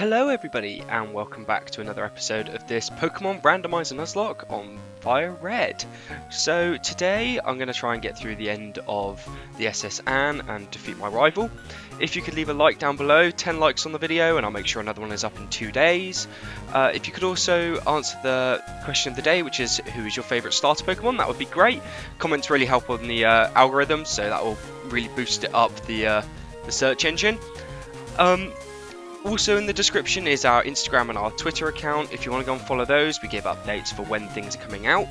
Hello everybody and welcome back to another episode of this Pokemon Randomizer Nuzlocke on FireRed. So today I'm going to try and get through the end of the SS Anne and defeat my rival. If you could leave a like down below, 10 likes on the video and I'll make sure another one is up in 2 days. If you could also answer the question of the day, which is who is your favourite starter Pokemon, that would be great. Comments really help on the algorithm, so that will really boost it up the search engine. Also in the description is our Instagram and our Twitter account. If you want to go and follow those, we give updates for when things are coming out.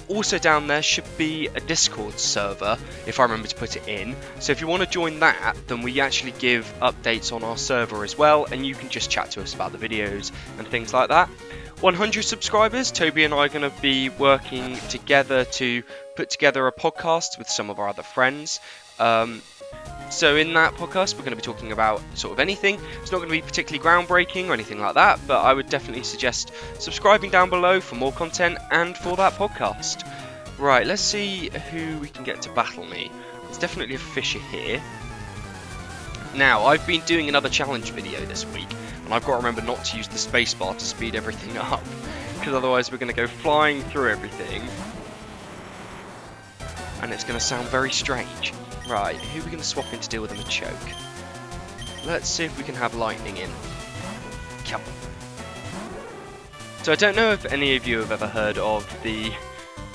Also down there should be a Discord server, if I remember to put it in. So if you want to join that, then we actually give updates on our server as well, and you can just chat to us about the videos and things like that. 100 subscribers, Toby and I are going to be working together to put together a podcast with some of our other friends. So in that podcast, we're going to be talking about sort of anything. It's not going to be particularly groundbreaking or anything like that, but I would definitely suggest subscribing down below for more content and for that podcast. Right, let's see who we can get to battle me. There's definitely a Fisher here. Now, I've been doing another challenge video this week, and I've got to remember not to use the spacebar to speed everything up, because otherwise we're going to go flying through everything, and it's going to sound very strange. Right, who are we going to swap in to deal with a choke? Let's see if we can have lightning in. Come on. So I don't know if any of you have ever heard of the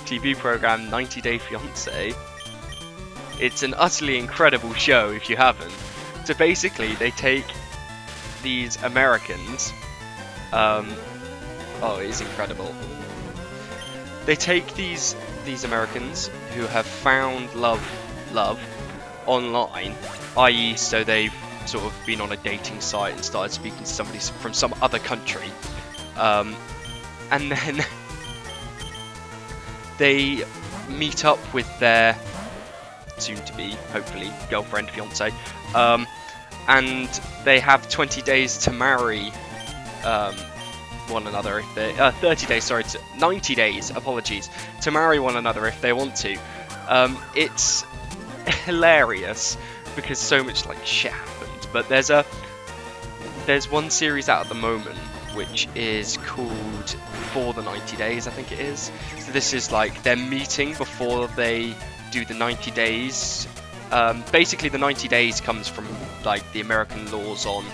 TV program 90 Day Fiancé. It's an utterly incredible show if you haven't. So basically they take these Americans, oh, it is incredible. They take these Americans who have found love online, i.e. so they've sort of been on a dating site and started speaking to somebody from some other country, and then they meet up with their soon-to-be, hopefully, girlfriend, fiance, and they have 20 days to marry one another if they 30 days, sorry, 90 days, apologies, to marry one another if they want to. It's hilarious because so much like shit happens, but there's one series out at the moment which is called For the 90 Days, I think it is. So this is like their meeting before they do the 90 days. Basically the 90 days comes from like the American laws on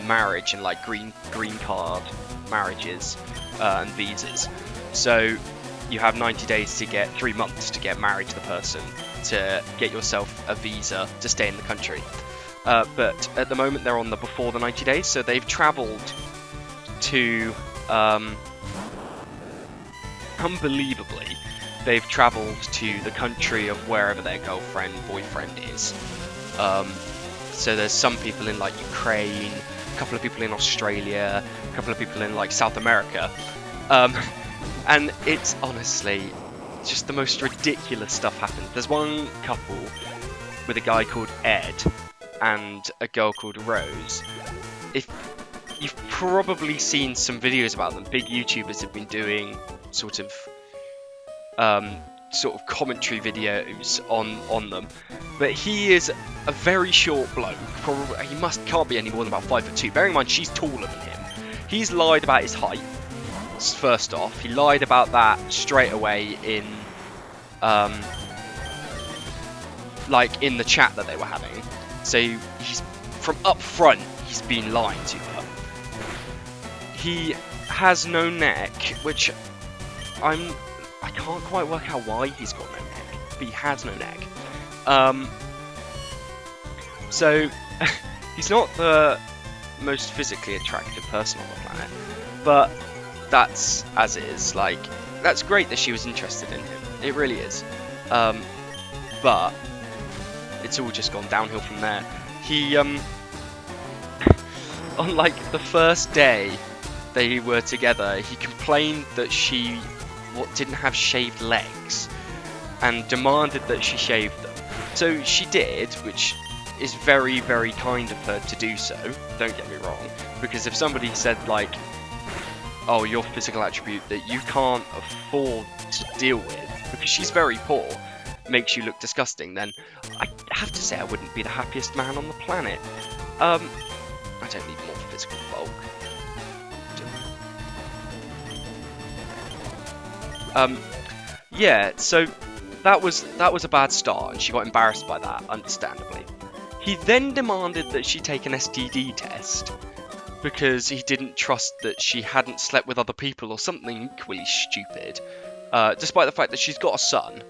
marriage and like green card marriages and visas. So you have 90 days to get 3 months to get married to the person, to get yourself a visa to stay in the country. But at the moment they're on the before the 90 days, so they've travelled to, unbelievably, they've travelled to the country of wherever their girlfriend, boyfriend is. So there's some people in like Ukraine, a couple of people in Australia, a couple of people in like South America. And it's honestly just the most ridiculous stuff happens. There's one couple with a guy called Ed and a girl called Rose. If you've probably seen some videos about them, big YouTubers have been doing sort of commentary videos on them. But he is a very short bloke. Probably he can't be any more than about 5'2". Bearing in mind she's taller than him. He's lied about his height. First off, he lied about that straight away in like in the chat that they were having. So he's from up front, he's been lying to her. He has no neck, which I can't quite work out why he's got no neck, but he has no neck. So he's not the most physically attractive person on the planet, but that's as is. Like, that's great that she was interested in him. It really is. But it's all just gone downhill from there. He on like the first day they were together, he complained that she didn't have shaved legs and demanded that she shave them. So she did, which is very, very kind of her to do so, don't get me wrong, because if somebody said like, oh, your physical attribute that you can't afford to deal with because she's very poor makes you look disgusting, then I have to say I wouldn't be the happiest man on the planet. I don't need more physical bulk. Yeah, so that was a bad start, and she got embarrassed by that, understandably. He then demanded that she take an STD test because he didn't trust that she hadn't slept with other people or something equally stupid, despite the fact that she's got a son.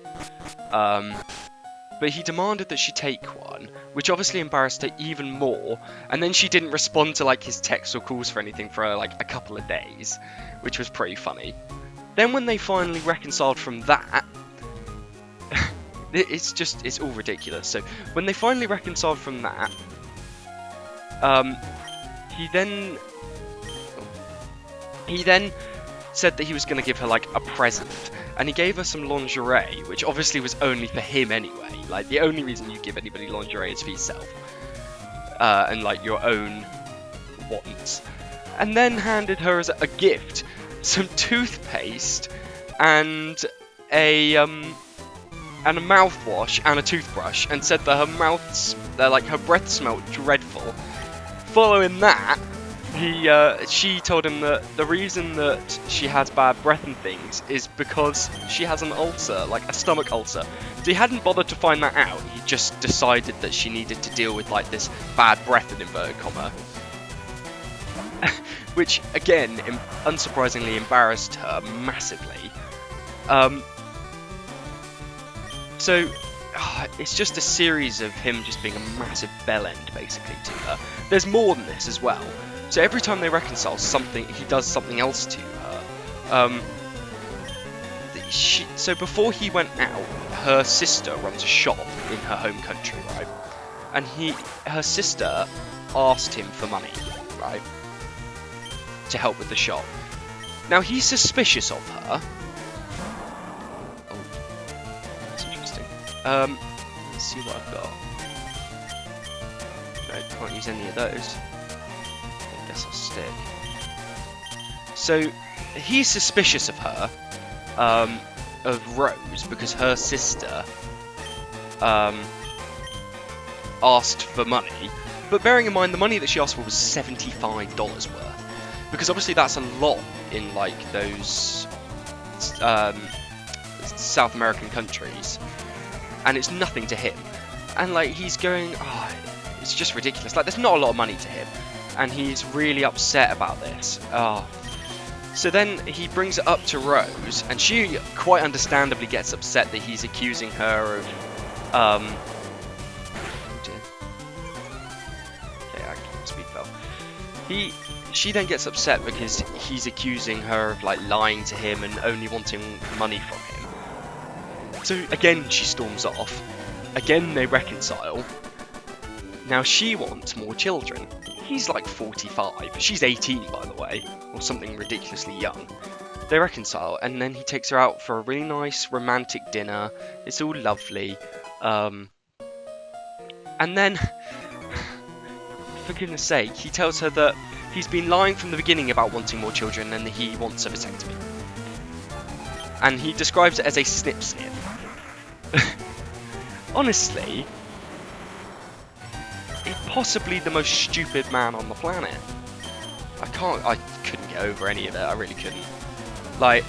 But he demanded that she take one, which obviously embarrassed her even more, and then she didn't respond to like his texts or calls for anything for like a couple of days, which was pretty funny. Then when they finally reconciled from that, it's all ridiculous. So when they finally reconciled from that, he then said that he was going to give her like a present, and he gave her some lingerie, which obviously was only for him anyway. Like, the only reason you give anybody lingerie is for yourself, and like your own wants. And then handed her as a gift some toothpaste and a mouthwash and a toothbrush, and said that her breath smelled dreadful. Following that, she told him that the reason that she has bad breath and things is because she has an ulcer, like a stomach ulcer. So he hadn't bothered to find that out. He just decided that she needed to deal with like this bad breath in inverted comma. Which, again, unsurprisingly embarrassed her massively. So, it's just a series of him just being a massive bellend, basically, to her. There's more than this as well. So every time they reconcile something, he does something else to her. So before he went out, her sister runs a shop in her home country, right? And her sister asked him for money, right? To help with the shop. Now he's suspicious of her. Oh, that's interesting. Let's see what I've got. No, can't use any of those. I guess I'll stick. So he's suspicious of her, of Rose, because her sister asked for money. But bearing in mind the money that she asked for was $75 worth. Because obviously that's a lot in like those South American countries, and it's nothing to him. And like he's going, oh, it's just ridiculous. Like there's not a lot of money to him, and he's really upset about this. Oh. So then he brings it up to Rose, and she quite understandably gets upset that he's accusing her of oh dear. Okay, I can't speak well. She then gets upset because he's accusing her of like lying to him and only wanting money from him. So again she storms off. Again they reconcile. Now she wants more children. He's like 45. She's 18 by the way, or something ridiculously young. They reconcile, and then he takes her out for a really nice romantic dinner. It's all lovely. And then, for goodness sake, he tells her that he's been lying from the beginning about wanting more children and he wants a vasectomy. And he describes it as a snip-snip. Honestly, he's possibly the most stupid man on the planet. I couldn't get over any of it, I really couldn't. Like,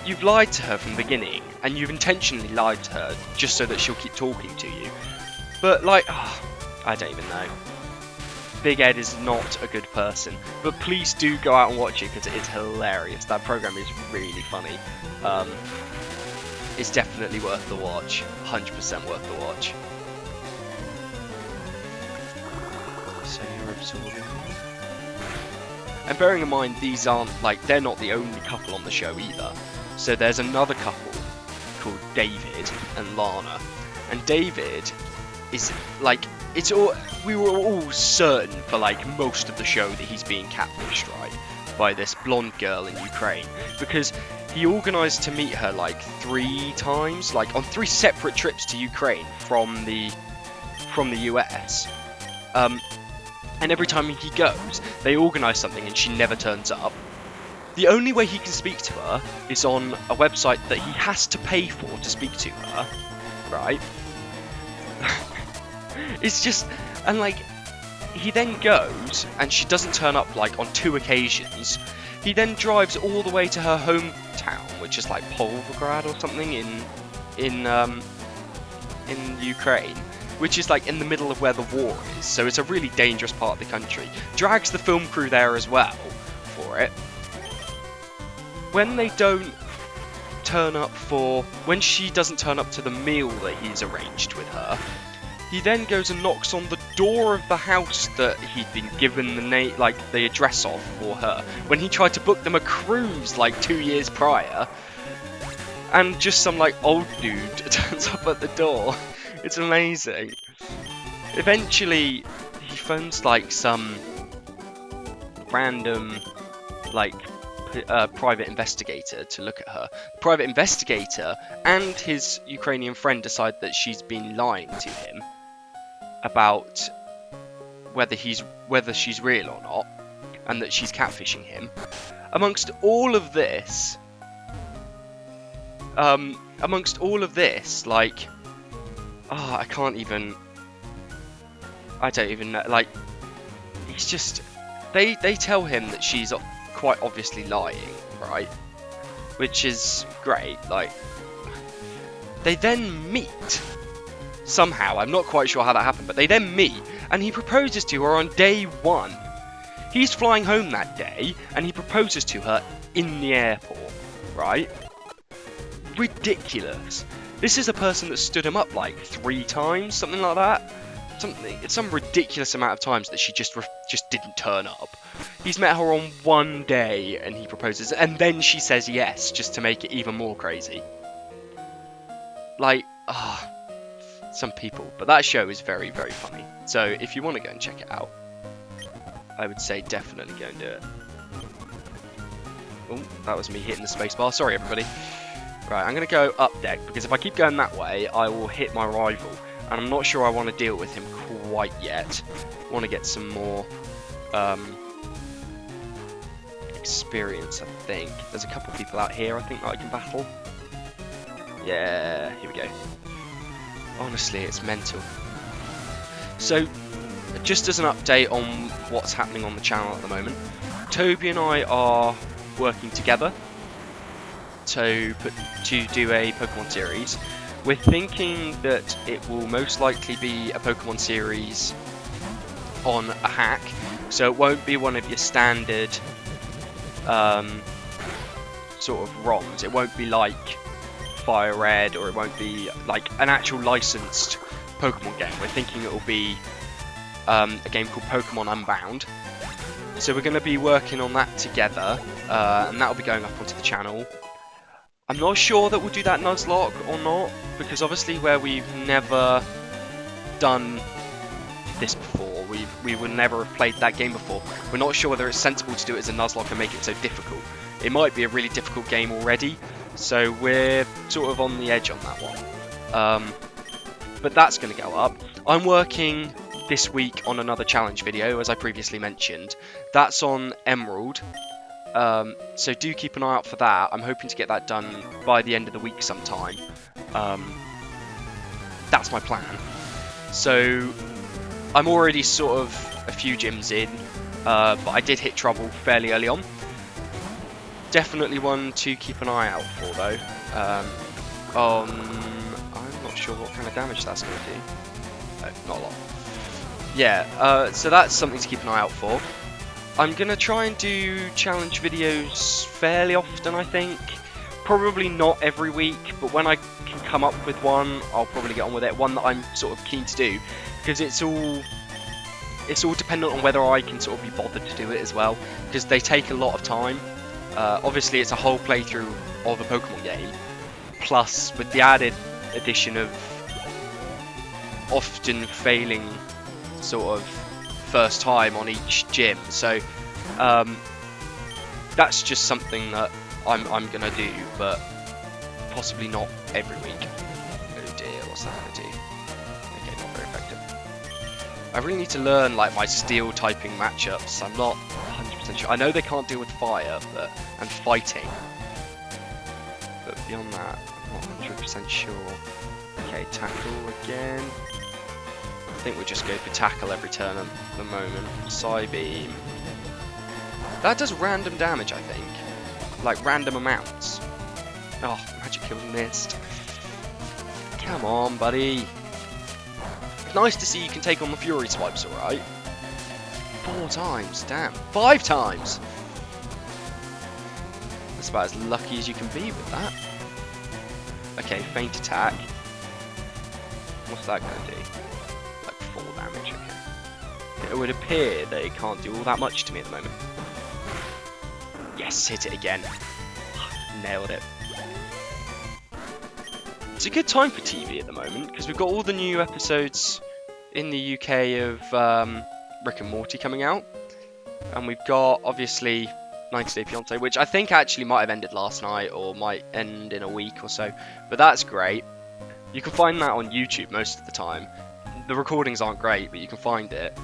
you've lied to her from the beginning, and you've intentionally lied to her just so that she'll keep talking to you. But like, I don't even know. Big Ed is not a good person, but please do go out and watch it because it is hilarious. That program is really funny. It's definitely worth the watch. 100% worth the watch. So you're absorbing. And bearing in mind, these aren't like they're not the only couple on the show either. So there's another couple called David and Lana, and David is like. We were all certain for like most of the show that he's being catfished, right, by this blonde girl in Ukraine, because he organised to meet her like 3 times, like on 3 separate trips to Ukraine from the US. And every time he goes, they organise something and she never turns up. The only way he can speak to her is on a website that he has to pay for to speak to her, right? It's just, And like, he then goes, and she doesn't turn up like on 2 occasions. He then drives all the way to her hometown, which is like Volgograd or something in Ukraine, which is like in the middle of where the war is. So it's a really dangerous part of the country. Drags the film crew there as well for it. When they don't turn up when she doesn't turn up to the meal that he's arranged with her, he then goes and knocks on the door of the house that he'd been given the address of for her when he tried to book them a cruise like 2 years prior, and just some like old dude turns up at the door. It's amazing. Eventually he phones like some random like private investigator to look at her. The private investigator and his Ukrainian friend decide that she's been lying to him about whether she's real or not, and that she's catfishing him. Amongst all of this, like, I don't even know, like, he's just, they tell him that she's quite obviously lying, right? Which is great. Like, they then meet somehow. I'm not quite sure how that happened, but they then meet, and he proposes to her on day 1. He's flying home that day, and he proposes to her in the airport, right? Ridiculous. This is a person that stood him up like 3 times, something like that. Some ridiculous amount of times that she just didn't turn up. He's met her on 1 day, and he proposes, and then she says yes, just to make it even more crazy. Like, some people. But that show is very, very funny. So if you want to go and check it out, I would say definitely go and do it. Oh, that was me hitting the spacebar. Sorry, everybody. Right, I'm going to go up deck, because if I keep going that way, I will hit my rival. And I'm not sure I want to deal with him quite yet. I want to get some more experience, I think. There's a couple people out here, I think, that I can battle. Yeah, here we go. Honestly, it's mental. So, just as an update on what's happening on the channel at the moment, Toby and I are working together to do a Pokemon series. We're thinking that it will most likely be a Pokemon series on a hack, so it won't be one of your standard sort of ROMs. It won't be like FireRed, or it won't be like an actual licensed Pokemon game. We're thinking it will be a game called Pokemon Unbound. So we're going to be working on that together, and that will be going up onto the channel. I'm not sure that we'll do that Nuzlocke or not, because obviously where we've never done this before, we would never have played that game before, we're not sure whether it's sensible to do it as a Nuzlocke and make it so difficult. It might be a really difficult game already, so we're sort of on the edge on that one. But that's going to go up. I'm working this week on another challenge video, as I previously mentioned. That's on Emerald. So do keep an eye out for that. I'm hoping to get that done by the end of the week sometime. That's my plan. So I'm already sort of a few gyms in, but I did hit trouble fairly early on. Definitely one to keep an eye out for though. I'm not sure what kind of damage that's going to do. No, not a lot. Yeah, so that's something to keep an eye out for. I'm going to try and do challenge videos fairly often, I think. Probably not every week, but when I can come up with one, I'll probably get on with it. One that I'm sort of keen to do, because it's all dependent on whether I can sort of be bothered to do it as well, because they take a lot of time. Obviously, it's a whole playthrough of a Pokemon game, plus with the added addition of often failing sort of first time on each gym, so that's just something that I'm gonna do, but possibly not every week. Oh dear, what's that gonna do? Okay, not very effective. I really need to learn like my steel typing matchups. I'm not 100% sure. I know they can't deal with fire, and fighting, but beyond that, I'm not 100% sure. Okay, tackle again. think we'll just go for tackle every turn at the moment. Psybeam. That does random damage, I think. Like random amounts. Oh, Magic Kill missed. Come on, buddy. Nice to see you can take on the Fury Swipes, alright? 4 times, damn. 5 times! That's about as lucky as you can be with that. Okay, Feint Attack. What's that going to do? Like 4 damage, okay. It would appear that it can't do all that much to me at the moment. Yes, hit it again. Nailed it. It's a good time for TV at the moment, because we've got all the new episodes in the UK of Rick and Morty coming out. And we've got, obviously, 90 Day Fiancé, which I think actually might have ended last night, or might end in a week or so. But that's great. You can find that on YouTube most of the time. The recordings aren't great, but you can find it.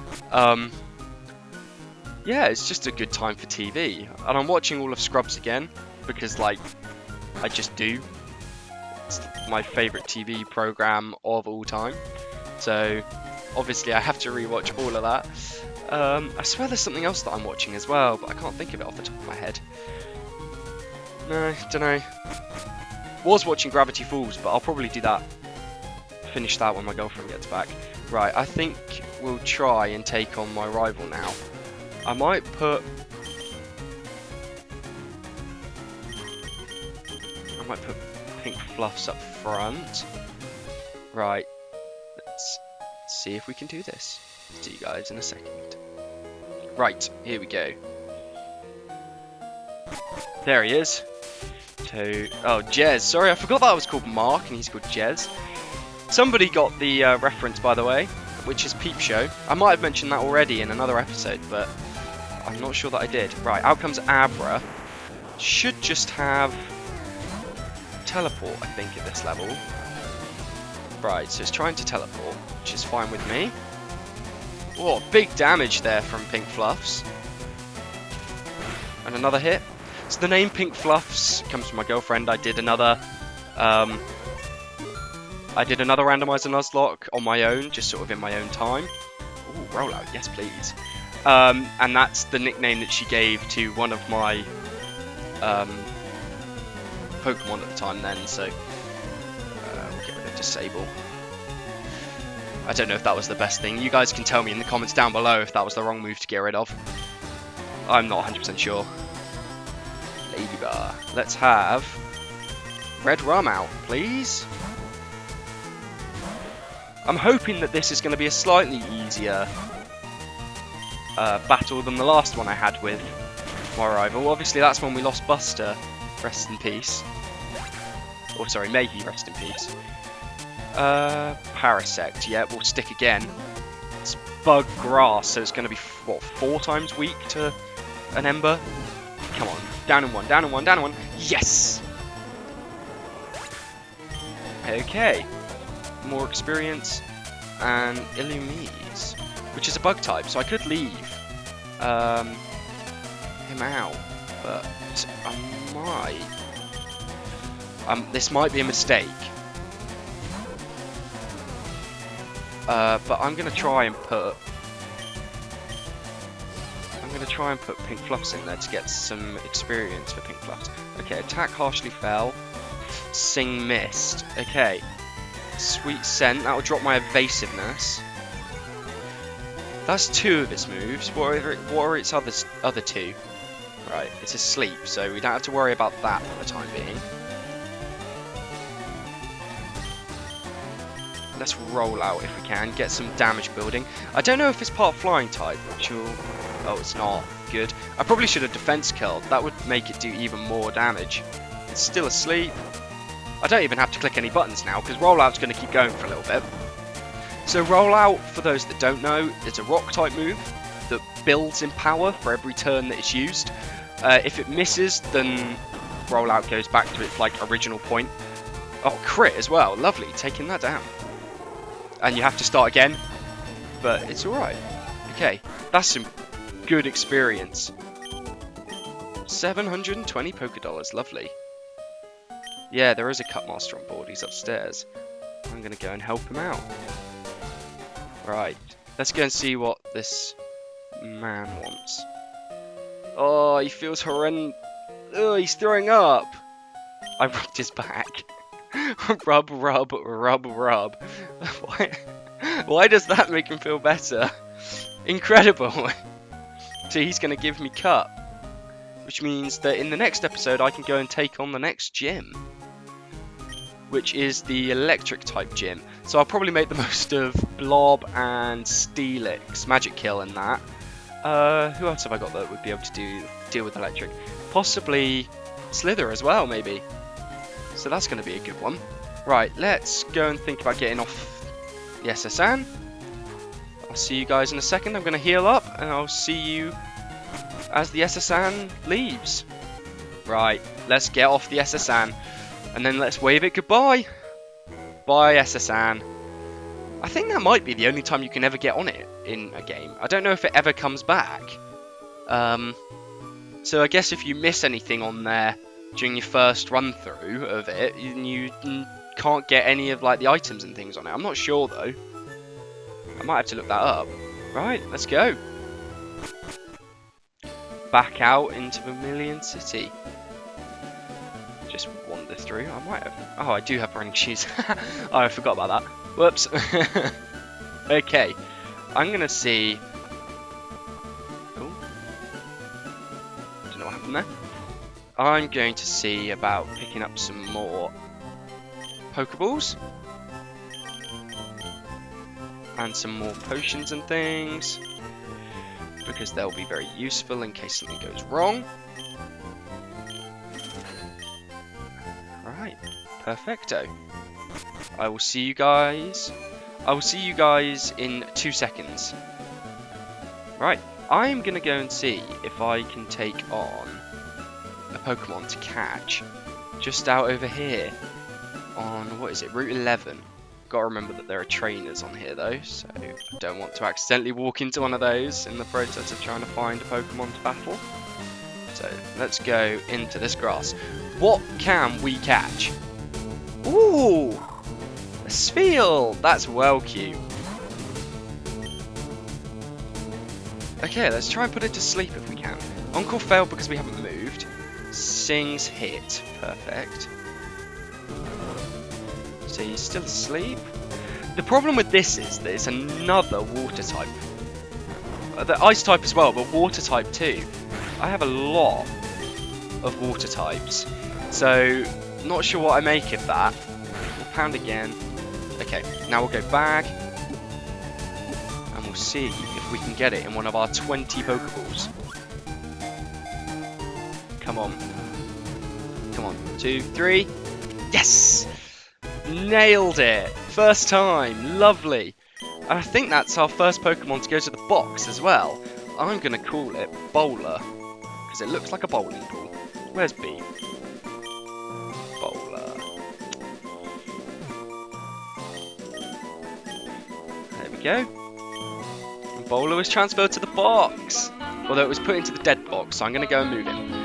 Yeah, it's just a good time for TV. And I'm watching all of Scrubs again, because, like, I just do. It's my favourite TV programme of all time. So, obviously, I have to rewatch all of that. I swear there's something else that I'm watching as well, but I can't think of it off the top of my head. No, don't know. Was watching Gravity Falls, but I'll probably do that. Finish that when my girlfriend gets back. Right, I think we'll try and take on my rival now. I might put Pink Fluffs up front. Right, let's see if we can do this. See you guys in a second. Right, here we go. There he is. Oh, Jez. Sorry, I forgot that I was called Mark and he's called Jez. Somebody got the reference, by the way, which is Peep Show. I might have mentioned that already in another episode, but I'm not sure that I did. Right, out comes Abra. Should just have teleport, I think, at this level. Right, so it's trying to teleport, which is fine with me. Oh, big damage there from Pink Fluffs. And another hit. So the name Pink Fluffs comes from my girlfriend. I did another Randomizer Nuzlocke on my own, just sort of in my own time. Ooh, rollout, yes please. And that's the nickname that she gave to one of my Pokemon at the time then, so we'll get rid of Disable. I don't know if that was the best thing. You guys can tell me in the comments down below if that was the wrong move to get rid of. I'm not 100% sure. Ladybug. Let's have Red Rum out, please. I'm hoping that this is going to be a slightly easier battle than the last one I had with my rival. Obviously, that's when we lost Buster. Rest in peace. Or sorry, may he rest in peace. Parasect. Yeah, we'll stick again. It's Bug Grass, so it's going to be, what, 4 times weak to an Ember? Come on. Down in one, down in one, down in one. Yes! Okay. More experience. And Illumise, which is a bug type, so I could leave him out, but I might. This might be a mistake. But I'm gonna try and put Pink Fluffs in there to get some experience for Pink Fluffs. Okay, attack harshly fell. Sing missed. Okay. Sweet Scent, that will drop my evasiveness. That's 2 of its moves. What are its other 2? Right, it's asleep, so we don't have to worry about that for the time being. Let's roll out if we can, get some damage building. I don't know if it's part flying type, which will... Oh, it's not. Good. I probably should have defense killed. That would make it do even more damage. It's still asleep. I don't even have to click any buttons now, because rollout's going to keep going for a little bit. So rollout, for those that don't know, is a rock type move that builds in power for every turn that it's used. If it misses, then rollout goes back to its original point. Oh, crit as well, lovely, taking that down. And you have to start again, but it's alright. Okay, that's some good experience. 720 Pokédollars, lovely. Yeah, there is a Cut Master on board, he's upstairs. I'm going to go and help him out. Right, let's go and see what this man wants. Oh, he feels horrendous. Oh, he's throwing up. I rubbed his back. Rub, rub, rub, rub. Why does that make him feel better? Incredible. So he's going to give me cut. Which means that in the next episode I can go and take on the next gym. Which is the electric type gym. So I'll probably make the most of Blob and Steelix, Magic Kill and that. Who else have I got that would be able to deal with electric? Possibly Slither as well, maybe. So that's going to be a good one. Right, let's go and think about getting off the SSN. I'll see you guys in a second. I'm going to heal up and I'll see you as the SSN leaves. Right, let's get off the SSN and then let's wave it goodbye. Bye, SSN. I think that might be the only time you can ever get on it in a game. I don't know if it ever comes back. So I guess if you miss anything on there during your first run through of it, you can't get any of like the items and things on it. I'm not sure though. I might have to look that up. Right, let's go. Back out into Vermilion City. Just wander through. I might have. Oh, I do have running shoes. Oh, I forgot about that. Whoops. Okay, I'm gonna see. Oh, don't know what happened there. I'm going to see about picking up some more Pokeballs and some more potions and things because they'll be very useful in case something goes wrong. Right, perfecto. I will see you guys in 2 seconds. Right, I'm gonna go and see if I can take on a Pokemon to catch just out over here on, what is it, Route 11. Gotta remember that there are trainers on here though, so I don't want to accidentally walk into one of those in the process of trying to find a Pokemon to battle. So let's go into this grass. What can we catch? Ooh! A Spheal! That's well cute. Okay, let's try and put it to sleep if we can. Encore failed because we haven't moved. Sing's hit. Perfect. So he's still asleep. The problem with this is that it's another water type. The ice type as well, but water type too. I have a lot of water types. So, not sure what I make of that. We'll pound again. Okay, now we'll go back. And we'll see if we can get it in one of our 20 Pokeballs. Come on. Come on. 2, 3. Yes! Nailed it! First time. Lovely. And I think that's our first Pokemon to go to the box as well. I'm going to call it Bowler. Because it looks like a bowling ball. Where's B? Bowler. There we go. And Bowler was transferred to the box. Although it was put into the dead box, so I'm going to go and move him.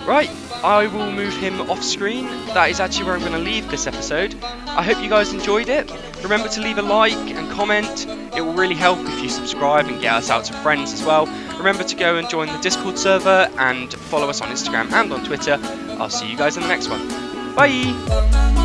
Right, I will move him off screen. That is actually where I'm going to leave this episode. I hope you guys enjoyed it. Remember to leave a like and comment. It will really help if you subscribe and get us out to friends as well. Remember to go and join the Discord server and follow us on Instagram and on Twitter. I'll see you guys in the next one. Bye!